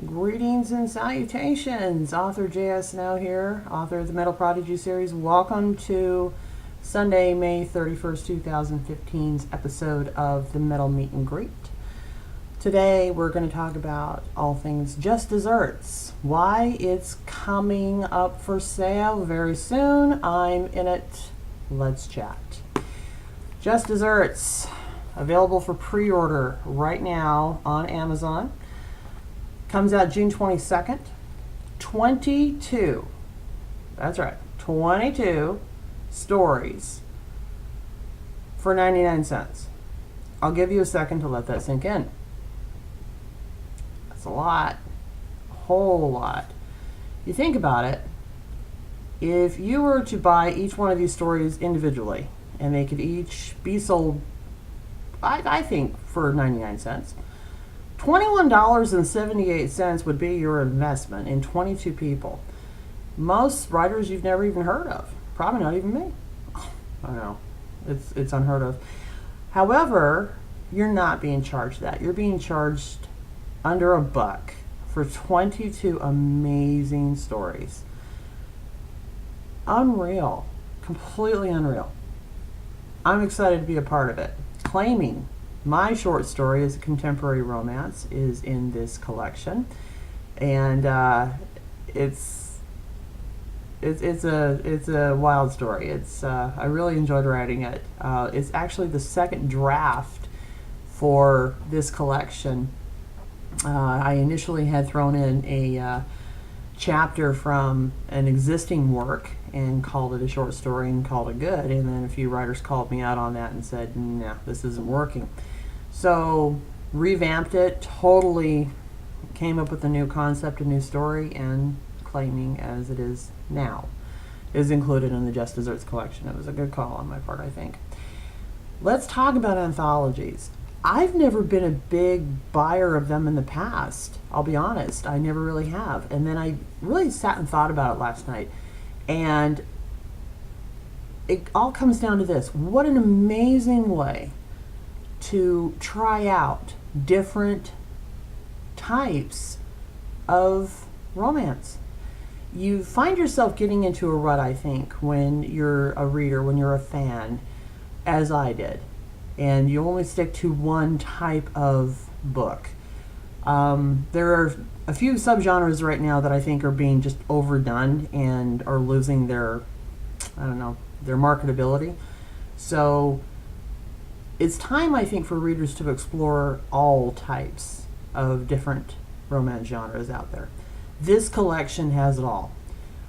Greetings and salutations. Author JS Now here, author of the Metal Prodigy series. Welcome to Sunday, May 31st, 2015's episode of the Metal Meet and Greet. Today we're going to talk about all things Just Desserts. Why it's coming up for sale very soon. I'm in it. Let's chat. Just Desserts, available for pre-order right now on Amazon. Comes out June 22nd. 22. That's right. 22 stories for 99 cents. I'll give you a second to let that sink in. That's a lot. A whole lot. You think about it, if you were to buy each one of these stories individually, and they could each be sold, I think, for 99 cents, $21.78 would be your investment in 22 people. Most writers you've never even heard of. Probably not even me. I know. It's unheard of. However, you're not being charged that. You're being charged under $1 for 22 amazing stories. Unreal. Completely unreal. I'm excited to be a part of it. Claiming my short story is a contemporary romance is in this collection, and it's a wild story. I really enjoyed writing it. It's actually the second draft for this collection. I initially had thrown in a chapter from an existing work and called it a short story and called it good, and then a few writers called me out on that and said, no, this isn't working. So revamped it, totally came up with a new concept, a new story, and claiming as it is now is included in the Just Desserts collection. It was a good call on my part, I think. Let's talk about anthologies. I've never been a big buyer of them in the past. I'll be honest, I never really have. And then I really sat and thought about it last night. And it all comes down to this. What an amazing way to try out different types of romance. You find yourself getting into a rut, I think, when you're a reader, when you're a fan, as I did, and you only stick to one type of book. There are a few subgenres right now that I think are being just overdone and are losing their marketability. So it's time, I think, for readers to explore all types of different romance genres out there. This collection has it all.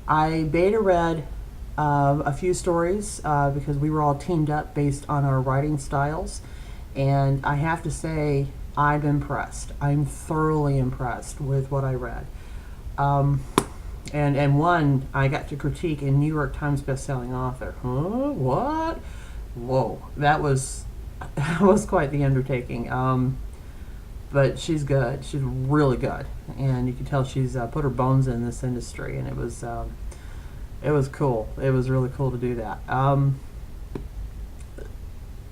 I beta read a few stories because we were all teamed up based on our writing styles, and I have to say I'm impressed. I'm thoroughly impressed with what I read. And one I got to critique a New York Times bestselling author. Huh? What? Whoa, that was quite the undertaking. But she's good. She's really good, and you can tell she's put her bones in this industry, and it was cool. It was really cool to do that.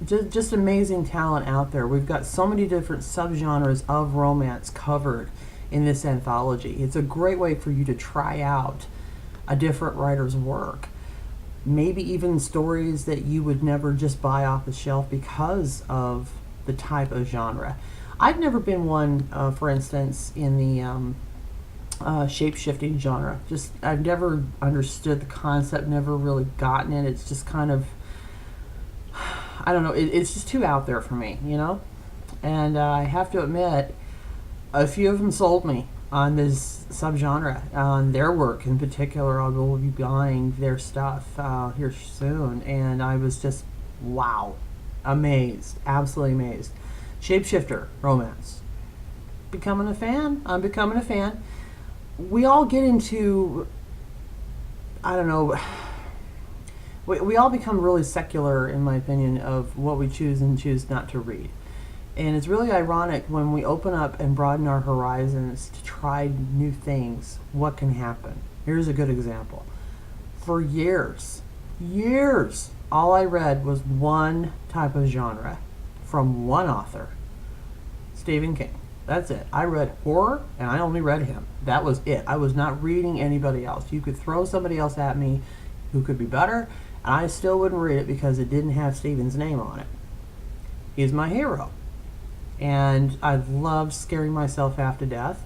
Just amazing talent out there. We've got so many different subgenres of romance covered in this anthology. It's a great way for you to try out a different writer's work. Maybe even stories that you would never just buy off the shelf because of the type of genre. I've never been one, for instance, in the shape-shifting genre. I've never understood the concept, never really gotten it. It's just kind of, I don't know, it's just too out there for me, you know? And I have to admit, a few of them sold me on this subgenre, on their work in particular. I will be buying their stuff here soon, and I was just, wow, amazed, absolutely amazed. Shapeshifter romance. Becoming a fan. I'm becoming a fan. We all get into, I don't know, we all become really secular, in my opinion, of what we choose and choose not to read. And it's really ironic when we open up and broaden our horizons to try new things, what can happen. Here's a good example. For years, all I read was one type of genre from one author, Stephen King. That's it. I read horror, and I only read him. That was it. I was not reading anybody else. You could throw somebody else at me who could be better, and I still wouldn't read it because it didn't have Stephen's name on it. He's my hero. And I loved scaring myself half to death.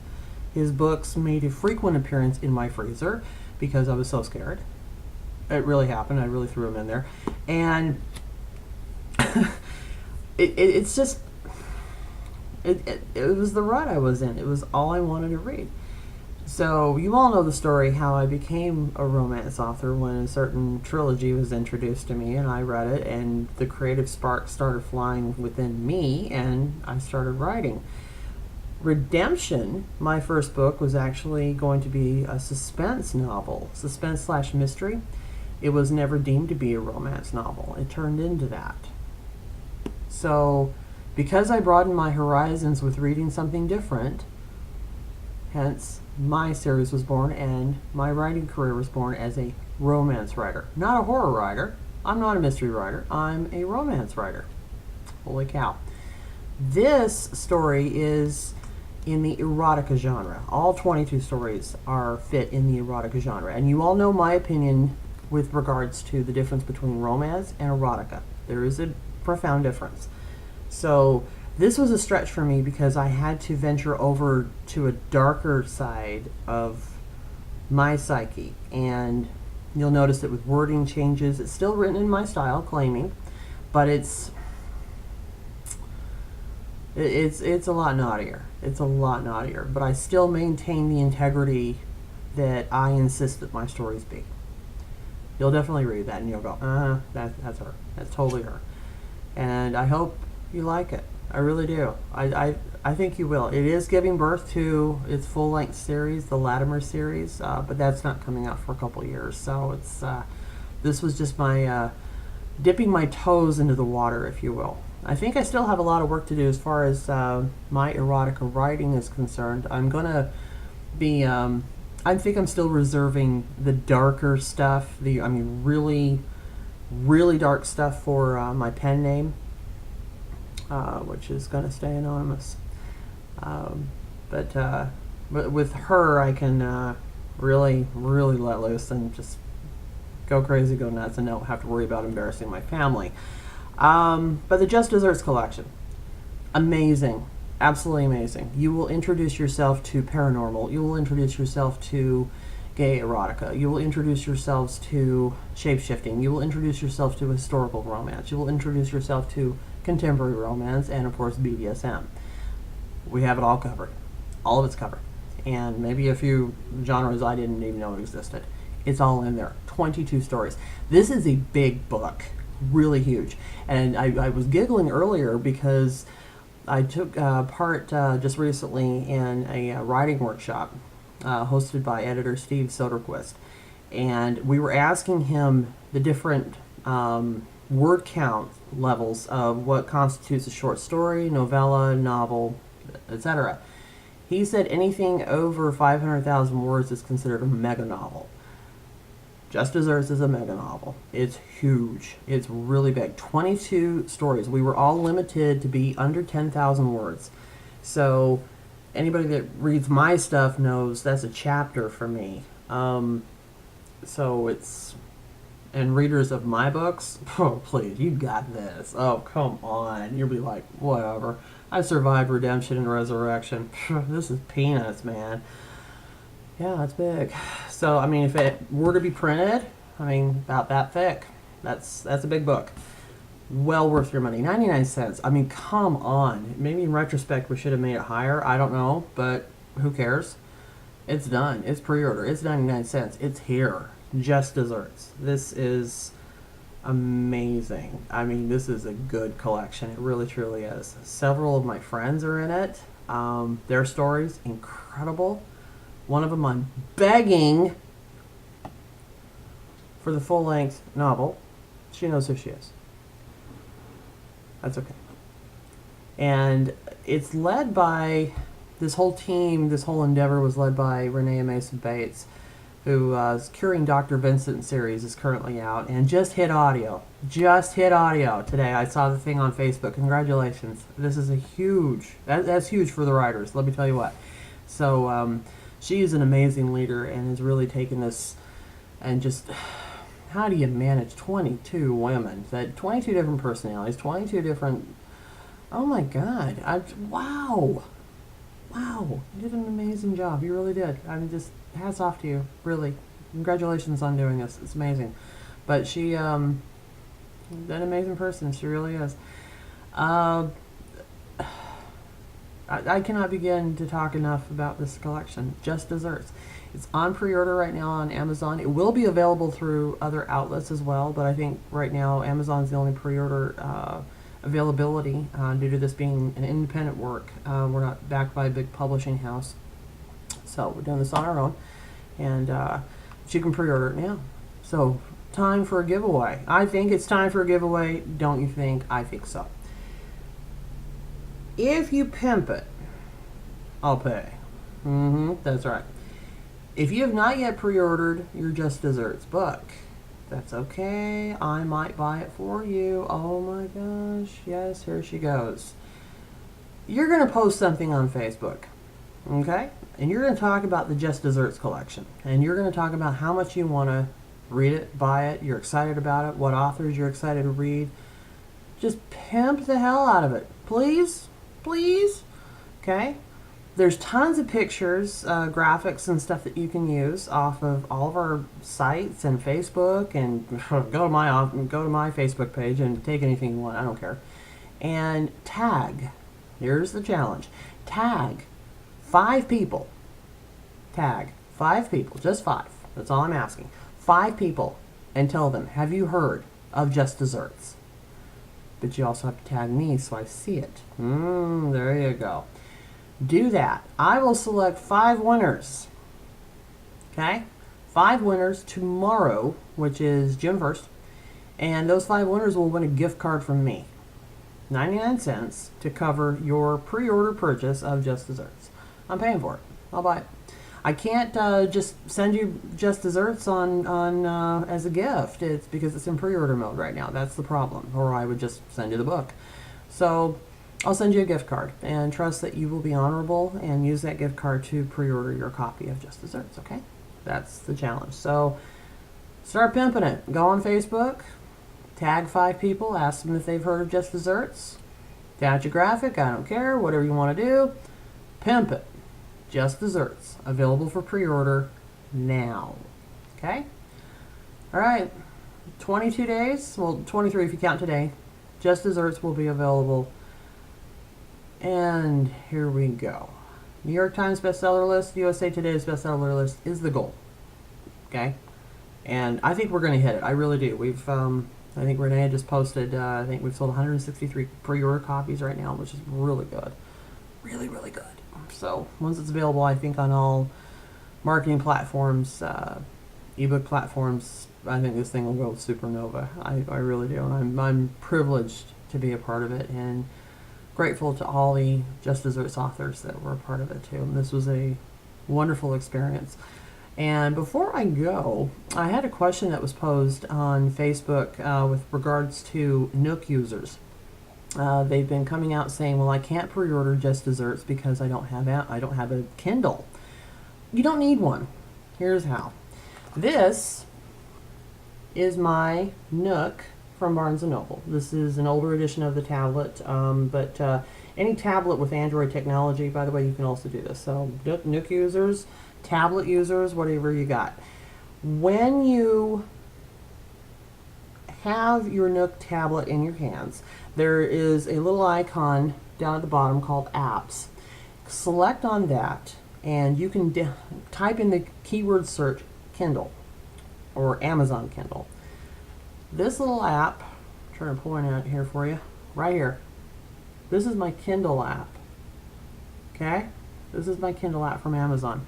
His books made a frequent appearance in my freezer because I was so scared. It really happened. I really threw them in there. And it's just... It was the rut I was in. It was all I wanted to read. So you all know the story how I became a romance author when a certain trilogy was introduced to me and I read it and the creative spark started flying within me and I started writing. Redemption, my first book, was actually going to be a suspense novel, suspense/mystery. It was never deemed to be a romance novel. It turned into that. So because I broadened my horizons with reading something different, hence my series was born and my writing career was born as a romance writer. Not a horror writer. I'm not a mystery writer. I'm a romance writer. Holy cow. This story is in the erotica genre. All 22 stories are fit in the erotica genre. And you all know my opinion with regards to the difference between romance and erotica. There is a profound difference. So this was a stretch for me because I had to venture over to a darker side of my psyche. And you'll notice that with wording changes, it's still written in my style, claiming, but it's a lot naughtier. It's a lot naughtier, but I still maintain the integrity that I insist that my stories be. You'll definitely read that and you'll go, that's her. That's totally her. And I hope you like it. I really do. I think you will. It is giving birth to its full-length series, the Latimer series, but that's not coming out for a couple years. So it's this was just my dipping my toes into the water, if you will. I think I still have a lot of work to do as far as my erotica writing is concerned. I'm gonna be. I think I'm still reserving the darker stuff. Really, really dark stuff for my pen name. Which is going to stay anonymous. But with her, I can really, really let loose and just go crazy, go nuts, and don't have to worry about embarrassing my family. But the Just Desserts collection, amazing, absolutely amazing. You will introduce yourself to paranormal. You will introduce yourself to gay erotica. You will introduce yourselves to shape-shifting. You will introduce yourself to historical romance. You will introduce yourself to contemporary romance, and of course BDSM. We have it all covered. All of it's covered. And maybe a few genres I didn't even know existed. It's all in there. 22 stories. This is a big book. Really huge. And I was giggling earlier because I took part just recently in a writing workshop hosted by editor Steve Soderquist. And we were asking him the different word count levels of what constitutes a short story, novella, novel, etc. He said anything over 500,000 words is considered a mega novel. Just Desserts is a mega novel. It's huge. It's really big. 22 stories. We were all limited to be under 10,000 words. So anybody that reads my stuff knows that's a chapter for me. So it's... And readers of my books, oh please, you got this. Oh, come on. You'll be like, whatever. I survived redemption and resurrection. This is peanuts, man. Yeah, it's big. So, if it were to be printed, about that thick. That's a big book. Well worth your money. 99 cents. Come on. Maybe in retrospect we should have made it higher. I don't know, but who cares? It's done. It's pre-order. It's 99 cents. It's here. Just Desserts. This is amazing. This is a good collection. It really, truly is. Several of my friends are in it. Their stories, incredible. One of them I'm begging for the full-length novel. She knows who she is. That's okay. And it's led by, this whole team, this whole endeavor was led by Renee Mason Bates, who's Curing Dr. Vincent series is currently out, and just hit audio. Just hit audio today. I saw the thing on Facebook. Congratulations. This is a huge, that's huge for the writers, let me tell you what. So she is an amazing leader and has really taken this and just, how do you manage 22 women, that 22 different personalities, 22 different, oh my God, wow. Wow, you did an amazing job. You really did. I mean, just hats off to you. Really, congratulations on doing this. It's amazing. But she, an amazing person. She really is. I cannot begin to talk enough about this collection. Just Desserts. It's on pre-order right now on Amazon. It will be available through other outlets as well, but I think right now Amazon's the only pre-order availability due to this being an independent work. We're not backed by a big publishing house, so we're doing this on our own, and you can pre-order it now. So time for a giveaway. I think it's time for a giveaway. Don't you think? I think so. If you pimp it, I'll pay. That's right. If you have not yet pre-ordered your Just Desserts book, that's okay. I might buy it for you. Oh my gosh. Yes, here she goes. You're going to post something on Facebook, okay? And you're going to talk about the Just Desserts collection. And you're going to talk about how much you want to read it, buy it, you're excited about it, what authors you're excited to read. Just pimp the hell out of it. Please? Please? Okay? There's tons of pictures, graphics and stuff that you can use off of all of our sites and Facebook, and go to my Facebook page and take anything you want. I don't care. And tag. Here's the challenge. Tag 5 people. Tag 5 people. Just 5. That's all I'm asking. 5 people and tell them, have you heard of Just Desserts? But you also have to tag me so I see it. There you go. Do that. I will select 5 winners. Okay? 5 winners tomorrow, which is June 1st. And those 5 winners will win a gift card from me. 99 cents to cover your pre-order purchase of Just Desserts. I'm paying for it. I'll buy it. I can't just send you Just Desserts on as a gift. It's because it's in pre-order mode right now. That's the problem. Or I would just send you the book. So I'll send you a gift card and trust that you will be honorable and use that gift card to pre-order your copy of Just Desserts, okay? That's the challenge. So start pimping it. Go on Facebook, tag 5 people, ask them if they've heard of Just Desserts. Attach a graphic, I don't care, whatever you want to do. Pimp it. Just Desserts, available for pre-order now. Okay? All right. 22 days, well, 23 if you count today. Just Desserts will be available. And here we go. New York Times bestseller list, USA Today's bestseller list is the goal. Okay? And I think we're going to hit it. I really do. I think Renee just posted, I think we've sold 163 pre-order copies right now, which is really good. Really, really good. So once it's available, I think on all marketing platforms, ebook platforms, I think this thing will go supernova. I really do. And I'm privileged to be a part of it, and grateful to all the Just Desserts authors that were a part of it too. And this was a wonderful experience. And before I go, I had a question that was posed on Facebook with regards to Nook users. They've been coming out saying, well, I can't pre-order Just Desserts because I don't have a Kindle. You don't need one. Here's how. This is my Nook from Barnes & Noble. This is an older edition of the tablet, but any tablet with Android technology, by the way, you can also do this. So Nook users, tablet users, whatever you got. When you have your Nook tablet in your hands, there is a little icon down at the bottom called Apps. Select on that, and you can type in the keyword search Kindle or Amazon Kindle. This little app, I'm trying to point out here for you, right here. This is my Kindle app. Okay? This is my Kindle app from Amazon.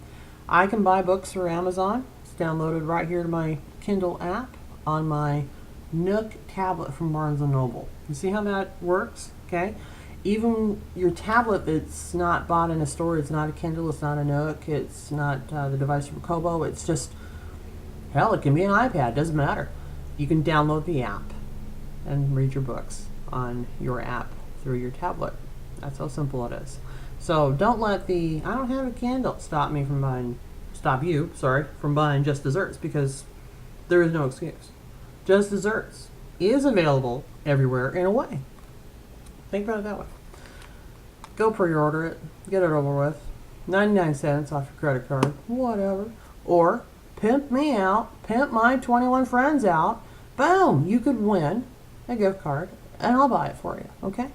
I can buy books through Amazon. It's downloaded right here to my Kindle app on my Nook tablet from Barnes & Noble. You see how that works? Okay? Even your tablet that's not bought in a store, it's not a Kindle, it's not a Nook, it's not the device from Kobo, it's just Hell, it can be an iPad, doesn't matter. You can download the app and read your books on your app through your tablet. That's how simple it is. So don't let the I don't have a Kindle stop you, from buying Just Desserts, because there is no excuse. Just Desserts is available everywhere in a way. Think about it that way. Go pre-order it, get it over with. 99 cents off your credit card, whatever. Or pimp me out, pimp my 21 friends out. Boom, you could win a gift card, and I'll buy it for you, okay?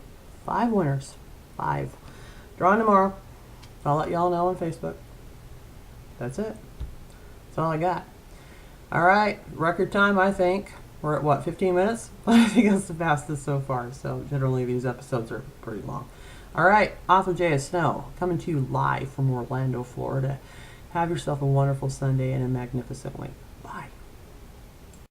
5 winners. 5. Drawing tomorrow. I'll let y'all know on Facebook. That's it. That's all I got. All right, record time, I think. We're at what, 15 minutes? I think that's the fastest so far. So generally these episodes are pretty long. All right, Author J of Snow, coming to you live from Orlando, Florida. Have yourself a wonderful Sunday and a magnificent week.